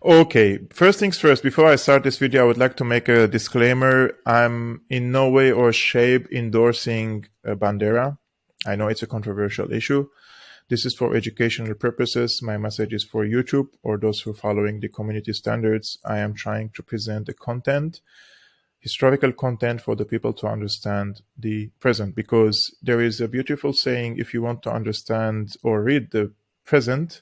Okay, first things first, before I start this video, I would like to make a disclaimer. I'm in no way or shape endorsing Bandera. I know it's a controversial issue. This is for educational purposes. My message is for YouTube or those who are following the community standards. I am trying to present the content, historical content for the people to understand the present, because there is a beautiful saying, if you want to understand or read the present,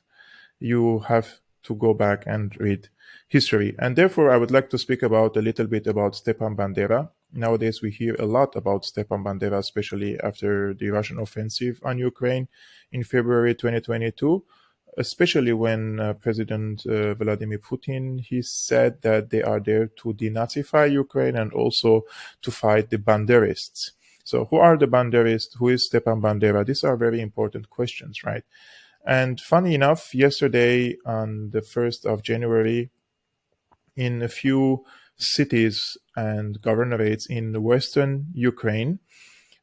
you have to go back and read history. And therefore, I would like to speak about a little bit about Stepan Bandera. Nowadays, we hear a lot about Stepan Bandera, especially after the Russian offensive on Ukraine in February 2022, especially when President Vladimir Putin, he said that they are there to denazify Ukraine and also to fight the Banderists. So who are the Banderists? Who is Stepan Bandera? These are very important questions, right? And funny enough, yesterday on the 1st of January, in a few cities and governorates in western Ukraine,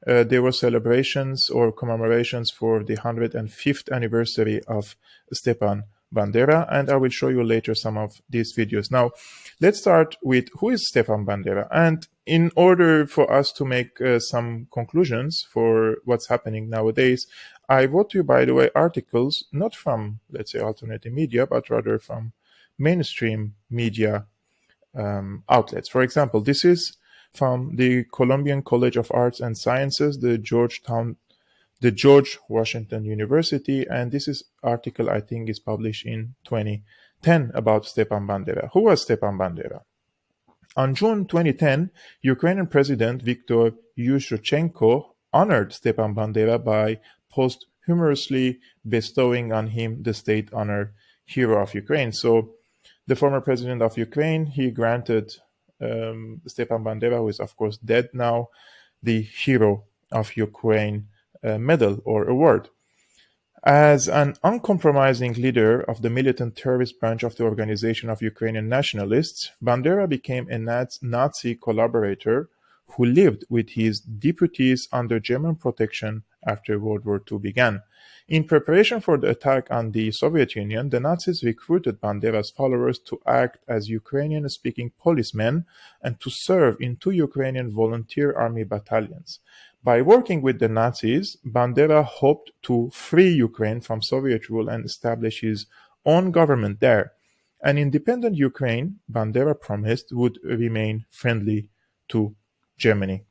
there were celebrations or commemorations for the 105th anniversary of Stepan Bandera, and I will show you later some of these videos. Now, let's start with who is Stepan Bandera. And in order for us to make some conclusions for what's happening nowadays, I wrote to you, by the way, articles not from, let's say, alternative media, but rather from mainstream media outlets. For example, this is from the Columbian College of Arts and Sciences, the George Washington University, and this is article I think is published in 2010 about Stepan Bandera. Who was Stepan Bandera? On June 2010, Ukrainian President Viktor Yushchenko honored Stepan Bandera by posthumously bestowing on him the state honor Hero of Ukraine. So the former president of Ukraine, he granted Stepan Bandera, who is of course dead now, the Hero of Ukraine medal or award. As an uncompromising leader of the militant terrorist branch of the Organization of Ukrainian Nationalists, Bandera became a Nazi collaborator who lived with his deputies under German protection after World War II began. In preparation for the attack on the Soviet Union, the Nazis recruited Bandera's followers to act as Ukrainian-speaking policemen and to serve in 2 Ukrainian volunteer army battalions. By working with the Nazis, Bandera hoped to free Ukraine from Soviet rule and establish his own government there. An independent Ukraine, Bandera promised, would remain friendly to Germany.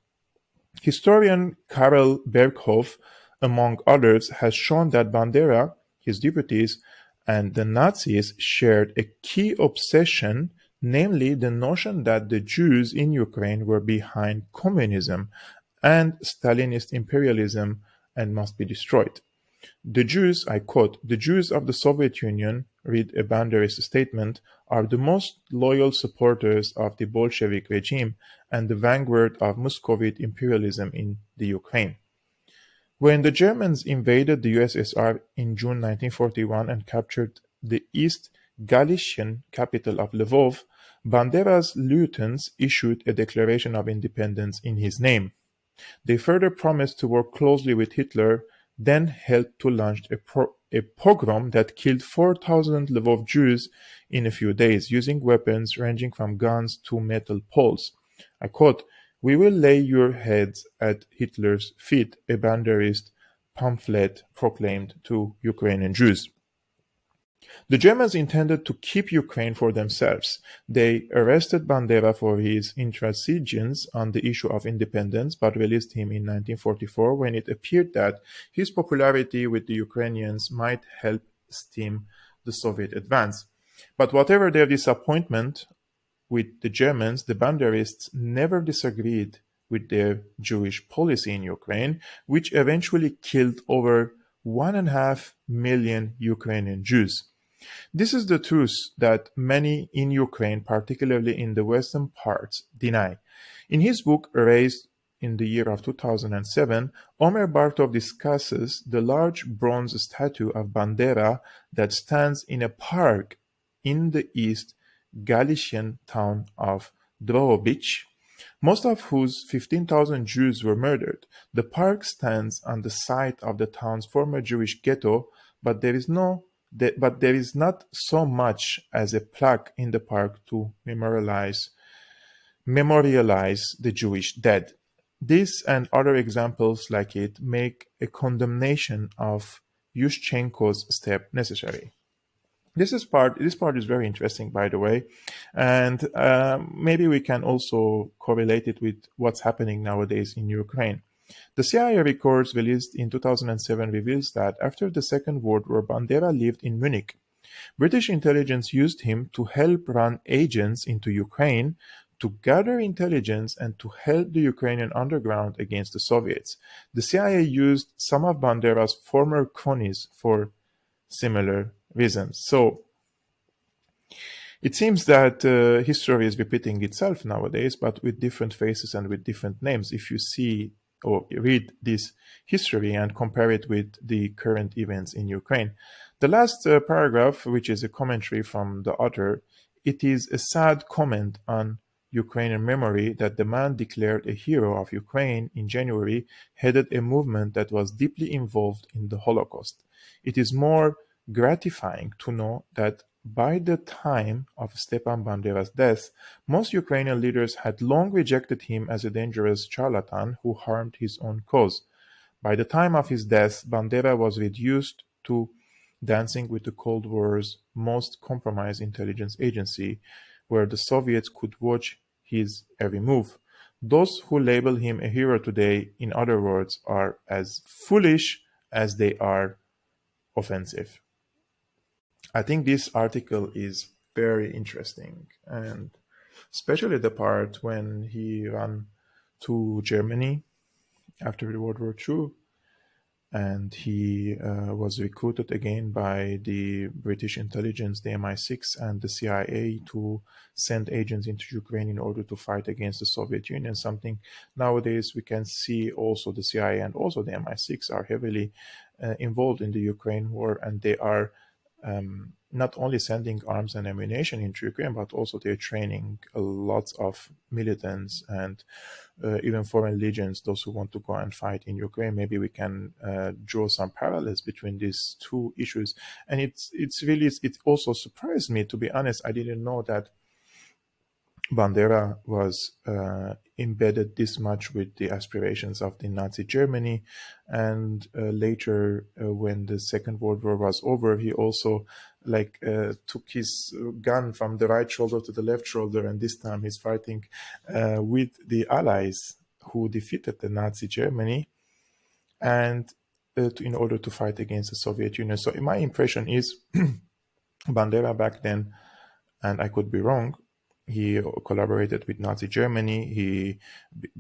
Historian Karel Berghoff, among others, has shown that Bandera, his deputies, and the Nazis shared a key obsession, namely the notion that the Jews in Ukraine were behind communism and Stalinist imperialism and must be destroyed. The Jews, I quote, "The Jews of the Soviet Union," read a Banderist statement, "are the most loyal supporters of the Bolshevik regime and the vanguard of Muscovite imperialism in the Ukraine." When the Germans invaded the USSR in June 1941 and captured the East Galician capital of Lvov, Bandera's lieutenants issued a declaration of independence in his name. They further promised to work closely with Hitler, then helped to launch a pogrom that killed 4,000 Lvov Jews in a few days, using weapons ranging from guns to metal poles. I quote, "We will lay your heads at Hitler's feet," a Banderist pamphlet proclaimed to Ukrainian Jews. The Germans intended to keep Ukraine for themselves. They arrested Bandera for his intransigence on the issue of independence, but released him in 1944 when it appeared that his popularity with the Ukrainians might help stem the Soviet advance. But whatever their disappointment with the Germans, the Banderists never disagreed with their Jewish policy in Ukraine, which eventually killed over 1.5 million Ukrainian Jews. This is the truth that many in Ukraine, particularly in the western parts, deny. In his book, Erased in the year of 2007, Omer Bartov discusses the large bronze statue of Bandera that stands in a park in the East Galician town of Drohobych, most of whose 15,000 Jews were murdered. The park stands on the site of the town's former Jewish ghetto, but there is no But there is not so much as a plaque in the park to memorialize the Jewish dead. This and other examples like it make a condemnation of Yushchenko's step necessary. This part is very interesting, by the way, and maybe we can also correlate it with what's happening nowadays in Ukraine. The CIA records released in 2007 reveals that after the Second World War, Bandera lived in Munich. British intelligence used him to help run agents into Ukraine to gather intelligence and to help the Ukrainian underground against the Soviets. The CIA used some of Bandera's former cronies for similar reasons. So it seems that history is repeating itself nowadays, but with different faces and with different names. If you see or read this history and compare it with the current events in Ukraine. The last paragraph, which is a commentary from the author, it is a sad comment on Ukrainian memory that the man declared a hero of Ukraine in January headed a movement that was deeply involved in the Holocaust. It is more gratifying to know that by the time of Stepan Bandera's death, most Ukrainian leaders had long rejected him as a dangerous charlatan who harmed his own cause. By the time of his death, Bandera was reduced to dancing with the Cold War's most compromised intelligence agency, where the Soviets could watch his every move. Those who label him a hero today, in other words, are as foolish as they are offensive. I think this article is very interesting, and especially the part when he ran to Germany after World War II, and he was recruited again by the British intelligence, the MI6 and the CIA, to send agents into Ukraine in order to fight against the Soviet Union. Something nowadays we can see also the CIA and also the MI6 are heavily involved in the Ukraine war, and they are not only sending arms and ammunition into Ukraine, but also they're training lots of militants and even foreign legions, those who want to go and fight in Ukraine. Maybe we can draw some parallels between these two issues. And it also surprised me, to be honest. I didn't know that Bandera was embedded this much with the aspirations of the Nazi Germany, and later when the Second World War was over, he also took his gun from the right shoulder to the left shoulder, and this time he's fighting with the Allies who defeated the Nazi Germany, and in order to fight against the Soviet Union. So my impression is Bandera back then, and I could be wrong, he collaborated with Nazi Germany.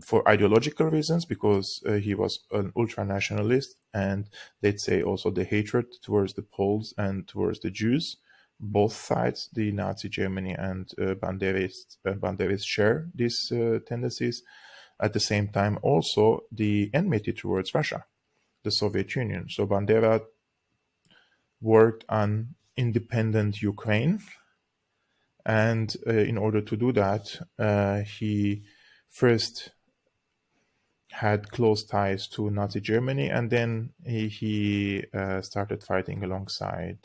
For ideological reasons, because he was an ultra-nationalist, and they'd say also the hatred towards the Poles and towards the Jews. Both sides, the Nazi Germany and Banderists share these tendencies. At the same time, also the enmity towards Russia, the Soviet Union. So Bandera worked on independent Ukraine, and in order to do that, he first had close ties to Nazi Germany, and then he started fighting alongside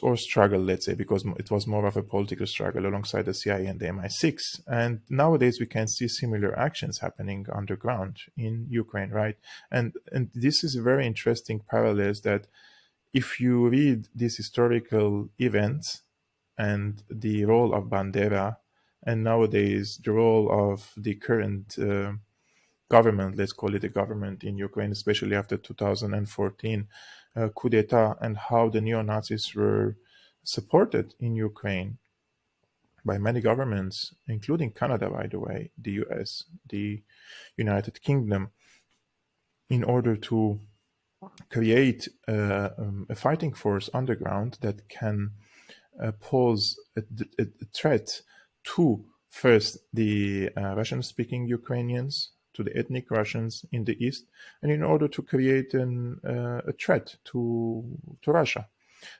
or struggle, let's say, because it was more of a political struggle alongside the CIA and the MI6. And nowadays we can see similar actions happening underground in Ukraine, right? And this is a very interesting parallels that if you read these historical events and the role of Bandera, and nowadays the role of the current government, let's call it a government in Ukraine, especially after 2014 coup d'etat, and how the neo-Nazis were supported in Ukraine by many governments, including Canada, by the way, the US, the United Kingdom, in order to create a fighting force underground that can pose a threat to first the Russian-speaking Ukrainians, to the ethnic Russians in the east, and in order to create a threat to Russia.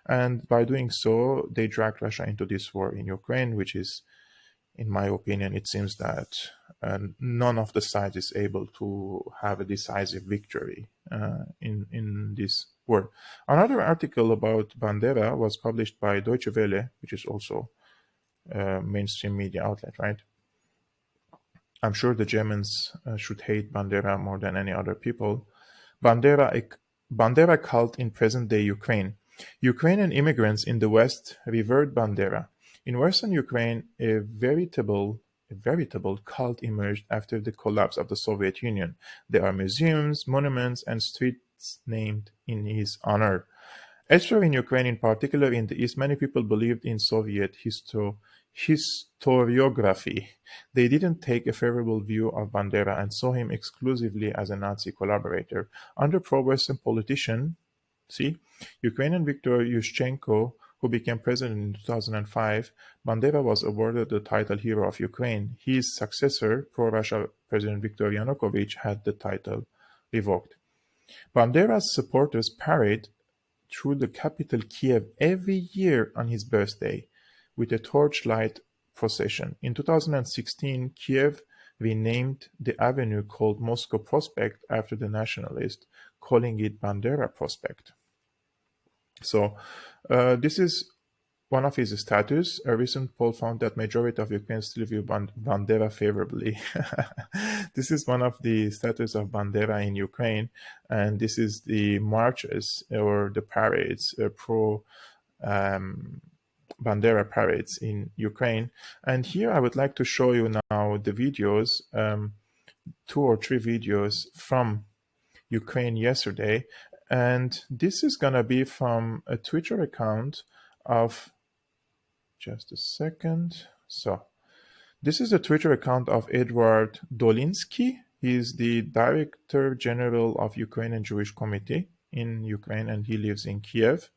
And by doing so, they dragged Russia into this war in Ukraine, which is in my opinion, it seems that none of the sides is able to have a decisive victory in this war. Another article about Bandera was published by Deutsche Welle, which is also a mainstream media outlet, right? I'm sure the Germans should hate Bandera more than any other people. Bandera cult in present-day Ukraine. Ukrainian immigrants in the West revered Bandera. In Western Ukraine, a veritable cult emerged after the collapse of the Soviet Union. There are museums, monuments, and streets named in his honor. Elsewhere in Ukraine, in particular in the East, many people believed in Soviet historiography. They didn't take a favorable view of Bandera and saw him exclusively as a Nazi collaborator. Under pro-Western politician, Ukrainian Viktor Yushchenko, who became president in 2005, Bandera was awarded the title Hero of Ukraine. His successor, pro-Russia President Viktor Yanukovych, had the title revoked. Bandera's supporters parade through the capital Kiev every year on his birthday with a torchlight procession. In 2016, Kiev renamed the avenue called Moscow Prospect after the nationalist, calling it Bandera Prospect. So this is one of his status. A recent poll found that majority of Ukrainians still view Bandera favorably. This is one of the status of Bandera in Ukraine, and this is the marches or the parades, pro Bandera parades in Ukraine. And here I would like to show you now the videos, 2 or 3 videos from Ukraine yesterday. And this is going to be from a Twitter account of, just a second. So this is the Twitter account of Edward Dolinsky. He is the Director General of Ukrainian Jewish Committee in Ukraine, and he lives in Kiev.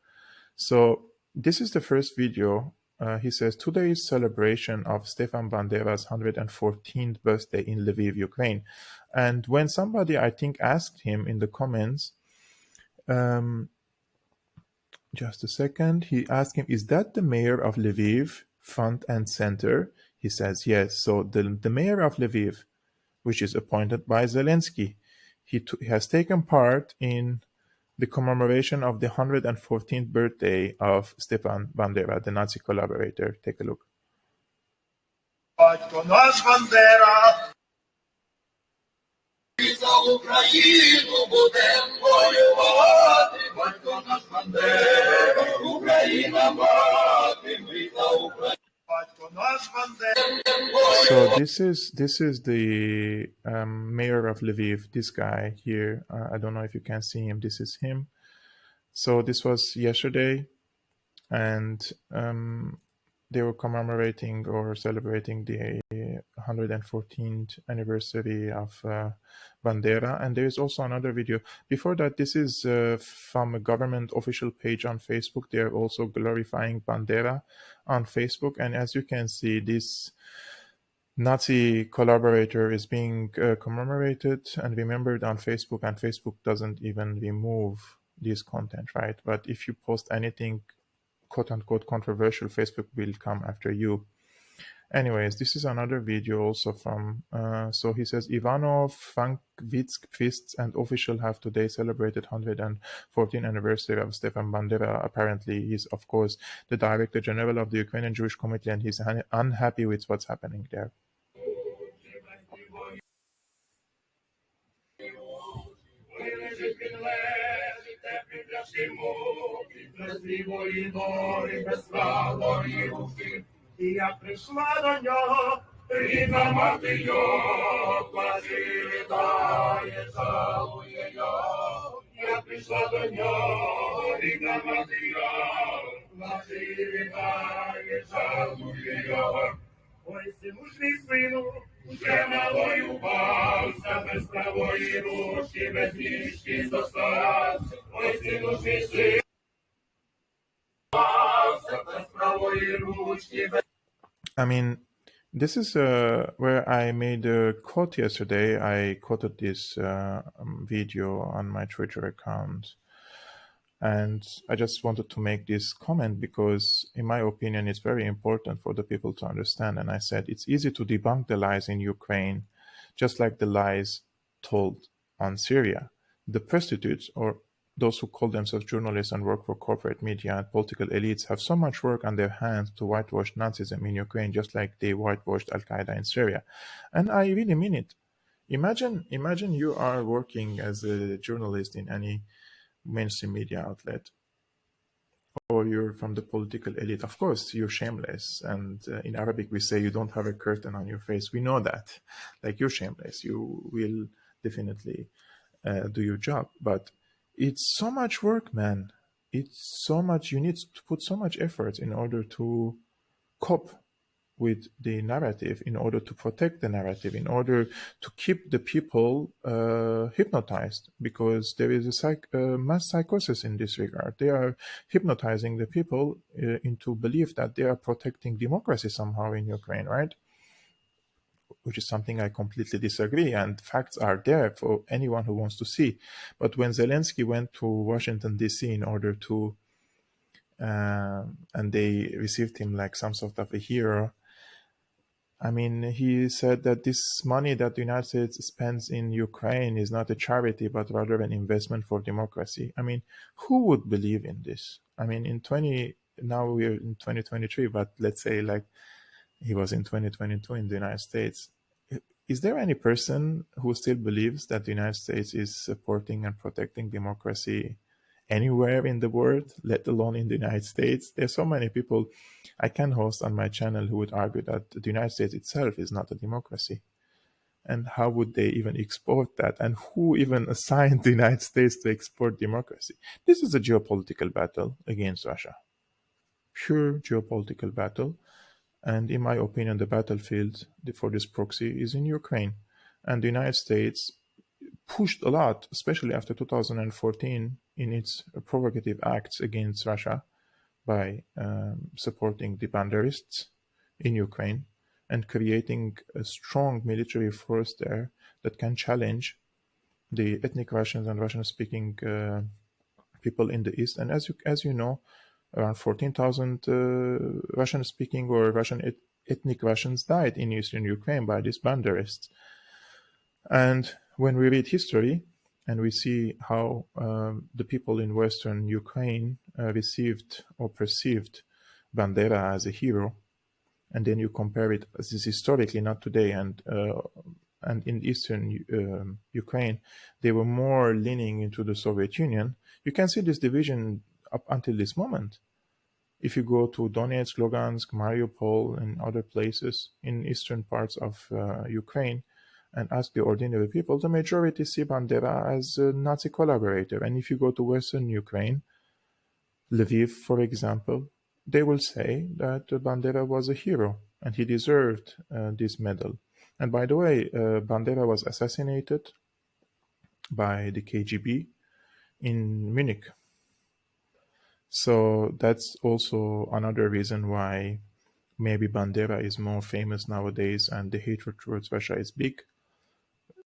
So this is the first video. He says, today's celebration of Stefan Bandera's 114th birthday in Lviv, Ukraine. And when somebody, I think, asked him in the comments, just a second, he asked him, is that the mayor of Lviv, front and center? He says, yes. So the mayor of Lviv, which is appointed by Zelensky, he has taken part in the commemoration of the 114th birthday of Stefan Bandera, the Nazi collaborator. Take a look. Батько наш Бандера, і за Україну будем воювати. Батько наш Бандера, Україна мати, ми за Україну. Батько наш Бандера. So this is the mayor of Lviv, this guy here. I don't know if you can see him. This is him. So this was yesterday, and they were commemorating or celebrating the 114th anniversary of Bandera. And there is also another video. Before that, this is from a government official page on Facebook. They are also glorifying Bandera on Facebook. And as you can see, this Nazi collaborator is being commemorated and remembered on Facebook, and Facebook doesn't even remove this content, right? But if you post anything quote-unquote controversial, Facebook will come after you. Anyways, this is another video also from, so he says, Ivanov, Frankivsk, Fists, and official have today celebrated 114th anniversary of Stefan Bandera. Apparently, he's, of course, the Director General of the Ukrainian Jewish Committee, and he's unhappy with what's happening there. І я прийшла до нього, рідна мати його, плаче, ридає, жалує його. Я прийшла до нього, рідна мати його, плаче, ридає, жалує його. Ой, сину ж мій сину, вже навоювався, без правої ручки, без ніжки зостався. Ой, сину ж мій сину, без правої ручки, без... I mean, this is where I made a quote yesterday. I quoted this video on my Twitter account. And I just wanted to make this comment because, in my opinion, it's very important for the people to understand. And I said it's easy to debunk the lies in Ukraine, just like the lies told on Syria. The prostitutes, or those who call themselves journalists and work for corporate media and political elites, have so much work on their hands to whitewash Nazism in Ukraine, just like they whitewashed Al Qaeda in Syria. And I really mean it. Imagine you are working as a journalist in any mainstream media outlet, or you're from the political elite. Of course you're shameless, and in Arabic we say you don't have a curtain on your face. We know that, like, you're shameless, you will definitely do your job, but it's so much work, man. It's so much, you need to put so much effort in order to cope with the narrative, in order to protect the narrative, in order to keep the people hypnotized, because there is a mass psychosis in this regard. They are hypnotizing the people into belief that they are protecting democracy somehow in Ukraine, right? Which is something I completely disagree, and facts are there for anyone who wants to see. But when Zelensky went to Washington, D.C. in order to, and they received him like some sort of a hero, I mean, he said that this money that the United States spends in Ukraine is not a charity, but rather an investment for democracy. I mean, who would believe in this? I mean, now we're in 2023, but let's say like he was in 2022 in the United States. Is there any person who still believes that the United States is supporting and protecting democracy anywhere in the world, let alone in the United States? There's so many people I can host on my channel who would argue that the United States itself is not a democracy. And how would they even export that? And who even assigned the United States to export democracy? This is a geopolitical battle against Russia. Pure geopolitical battle. And in my opinion, the battlefield for this proxy is in Ukraine. And the United States pushed a lot, especially after 2014, in its provocative acts against Russia by supporting the banderists in Ukraine and creating a strong military force there that can challenge the ethnic Russians and Russian-speaking people in the East. And as you know, around 14,000 Russian-speaking or ethnic Russians died in eastern Ukraine by these banderists. And when we read history and we see how the people in western Ukraine received or perceived Bandera as a hero, and then you compare it, this is historically, not today, and in eastern Ukraine, they were more leaning into the Soviet Union. You can see this division up until this moment. If you go to Donetsk, Lugansk, Mariupol, and other places in eastern parts of Ukraine and ask the ordinary people, the majority see Bandera as a Nazi collaborator. And if you go to western Ukraine, Lviv, for example, they will say that Bandera was a hero and he deserved this medal. And by the way, Bandera was assassinated by the KGB in Munich. So that's also another reason why maybe Bandera is more famous nowadays and the hatred towards Russia is big.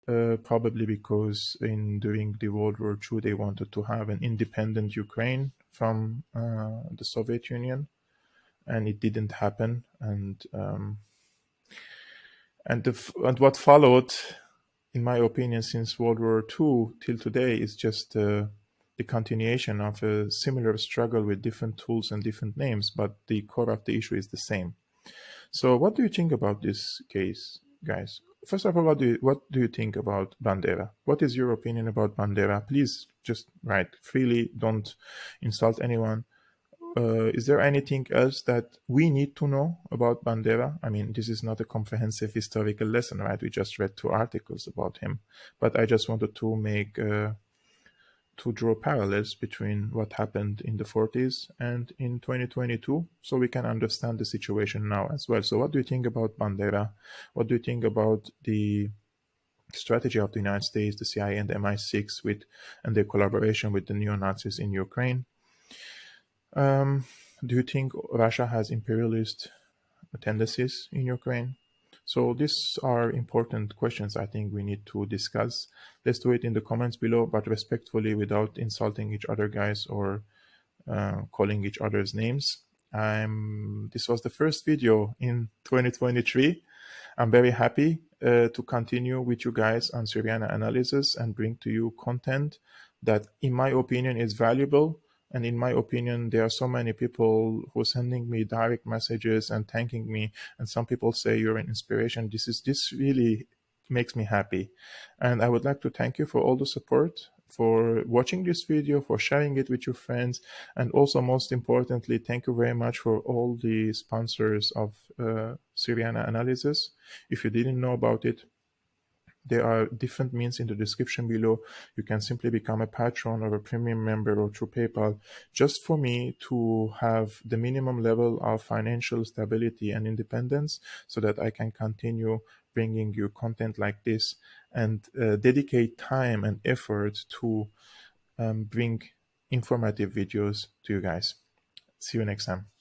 Probably because during the World War II they wanted to have an independent Ukraine from the Soviet Union, and it didn't happen. And what followed, in my opinion, since World War II till today is just the continuation of a similar struggle with different tools and different names, but the core of the issue is the same. So what do you think about this case, guys? First of all, what do you think about Bandera? What is your opinion about Bandera? Please just write freely. Don't insult anyone. Is there anything else that we need to know about Bandera? I mean, this is not a comprehensive historical lesson, right? We just read 2 articles about him. But I just wanted to to draw parallels between what happened in the 40s and in 2022, so we can understand the situation now as well. So what do you think about Bandera? What do you think about the strategy of the United States, the CIA and the MI6 and their collaboration with the neo-Nazis in Ukraine? Do you think Russia has imperialist tendencies in Ukraine? So these are important questions I think we need to discuss. Let's do it in the comments below, but respectfully, without insulting each other, guys, or calling each other's names. This was the first video in 2023. I'm very happy to continue with you guys on Syriana analysis and bring to you content that, in my opinion, is valuable. And in my opinion, there are so many people who are sending me direct messages and thanking me. And some people say you're an inspiration. This really makes me happy. And I would like to thank you for all the support, for watching this video, for sharing it with your friends, and also most importantly, thank you very much for all the sponsors of Syriana analysis. If you didn't know about it, there are different means in the description below. You can simply become a patron or a premium member or through PayPal, just for me to have the minimum level of financial stability and independence so that I can continue bringing you content like this and dedicate time and effort to bring informative videos to you guys. See you next time.